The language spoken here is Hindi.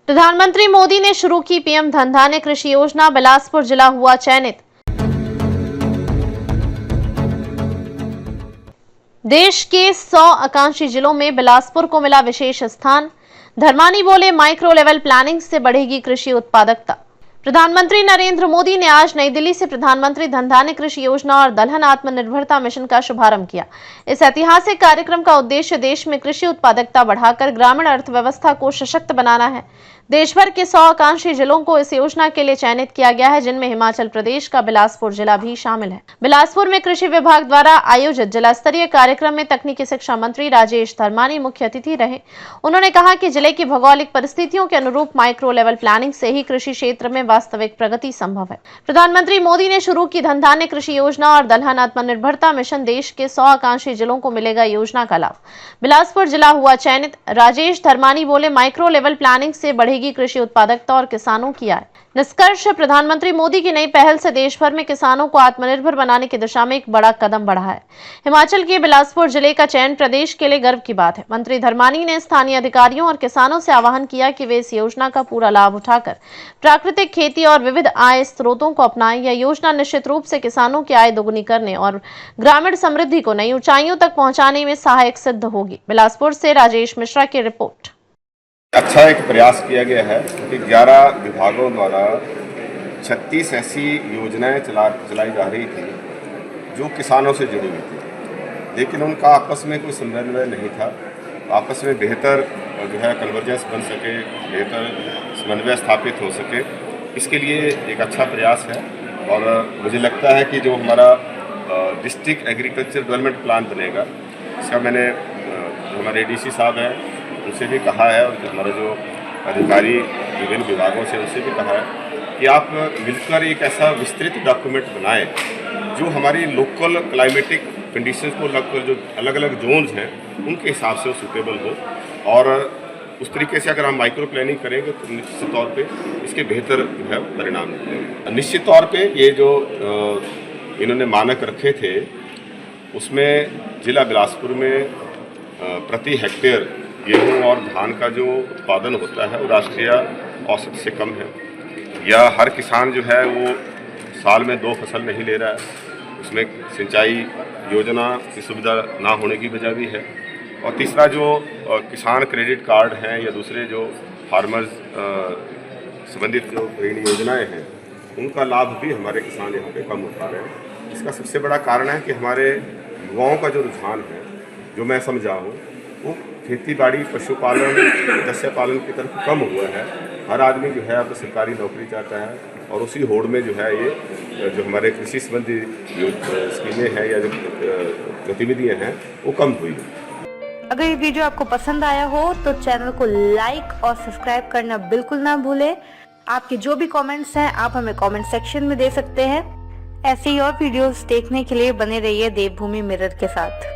प्रधानमंत्री मोदी ने शुरू की पीएम धन धान्य कृषि योजना, बिलासपुर जिला हुआ चयनित। देश के 100 आकांक्षी जिलों में बिलासपुर को मिला विशेष स्थान। धर्मानी बोले, माइक्रो लेवल प्लानिंग से बढ़ेगी कृषि उत्पादकता। प्रधानमंत्री नरेंद्र मोदी ने आज नई दिल्ली से प्रधानमंत्री धन धान्य कृषि योजना और दलहन आत्मनिर्भरता मिशन का शुभारंभ किया। इस ऐतिहासिक कार्यक्रम का उद्देश्य देश में कृषि उत्पादकता बढ़ाकर ग्रामीण अर्थव्यवस्था को सशक्त बनाना है। देश भर के 100 आकांक्षी जिलों को इस योजना के लिए चयनित किया गया है, जिनमें हिमाचल प्रदेश का बिलासपुर जिला भी शामिल है। बिलासपुर में कृषि विभाग द्वारा आयोजित जिला स्तरीय कार्यक्रम में तकनीकी शिक्षा मंत्री राजेश धर्मानी मुख्य अतिथि रहे। उन्होंने कहा कि जिले की भौगोलिक परिस्थितियों के अनुरूप माइक्रो लेवल प्लानिंग से ही कृषि क्षेत्र में वास्तविक प्रगति संभव है। प्रधानमंत्री मोदी ने शुरू की धन धान्य कृषि योजना और दलहन आत्मनिर्भरता मिशन, देश के 100 आकांक्षी जिलों को मिलेगा योजना का लाभ। बिलासपुर जिला हुआ चयनित। राजेश धर्मानी बोले, माइक्रो लेवल प्लानिंग से बढ़ेगी कृषि उत्पादकता और किसानों की आय। निष्कर्ष, प्रधानमंत्री मोदी की नई पहल से देश भर में किसानों को आत्मनिर्भर बनाने की दिशा में एक बड़ा कदम बढ़ा है। हिमाचल के बिलासपुर जिले का चयन प्रदेश के लिए गर्व की बात है। मंत्री धर्मानी ने स्थानीय अधिकारियों और किसानों से आह्वान किया कि वे इस योजना का पूरा लाभ उठाकर प्राकृतिक खेती और विविध आय स्रोतों को अपनाएं। यह योजना निश्चित रूप से किसानों की आय दोगुनी करने और ग्रामीण समृद्धि को नई ऊंचाइयों तक पहुंचाने में सहायक सिद्ध होगी। बिलासपुर से राजेश मिश्रा की रिपोर्ट। अच्छा एक प्रयास किया गया है कि 11 विभागों द्वारा 36 ऐसी योजनाएं चलाई जा रही थी जो किसानों से जुड़ी हुई थी, लेकिन उनका आपस में कोई समन्वय नहीं था। आपस में बेहतर जो है कन्वर्जेंस बन सके, बेहतर समन्वय स्थापित हो सके, इसके लिए एक अच्छा प्रयास है। और मुझे लगता है कि जो हमारा डिस्ट्रिक्ट एग्रीकल्चर डेवलपमेंट प्लान बनेगा, इसका मैंने हमारे डीसी साहब हैं उनसे भी कहा है और हमारे जो अधिकारी विभिन्न विभागों से उनसे भी कहा है कि आप मिलकर एक ऐसा विस्तृत डॉक्यूमेंट बनाएं जो हमारी लोकल क्लाइमेटिक कंडीशंस को लगकर जो अलग अलग जोन्स हैं उनके हिसाब से वो सूटेबल हो। और उस तरीके से अगर हम माइक्रो प्लानिंग करेंगे तो निश्चित तौर पे इसके बेहतर जो है परिणाम मिलेंगे। निश्चित तौर पे ये जो इन्होंने मानक रखे थे उसमें जिला बिलासपुर में प्रति हेक्टेयर गेहूँ और धान का जो उत्पादन होता है वो राष्ट्रीय औसत से कम है, या हर किसान जो है वो साल में 2 फसल नहीं ले रहा है, उसमें सिंचाई योजना की सुविधा ना होने की वजह भी है। और तीसरा जो किसान क्रेडिट कार्ड हैं या दूसरे जो फार्मर्स संबंधित जो ऋण योजनाएं हैं उनका लाभ भी हमारे किसान यहाँ पे कम उठा रहे हैं। इसका सबसे बड़ा कारण है कि हमारे युवाओं का जो रुझान है, जो मैं समझा हूँ, वो खेती बाड़ी पशुपालन मत्स्य पालन की तरफ कम हुआ है। हर आदमी जो है अब सरकारी नौकरी चाहता है और उसी होड़ में जो है ये जो हमारे कृषि संबंधी जो स्कीमें हैं या जो गतिविधियां हैं वो कम हुई है। अगर ये वीडियो आपको पसंद आया हो तो चैनल को लाइक और सब्सक्राइब करना बिल्कुल ना भूलें। आपके जो भी कमेंट्स हैं आप हमें कमेंट सेक्शन में दे सकते हैं। ऐसे ही और वीडियोस देखने के लिए बने रहिए देवभूमि मिरर के साथ।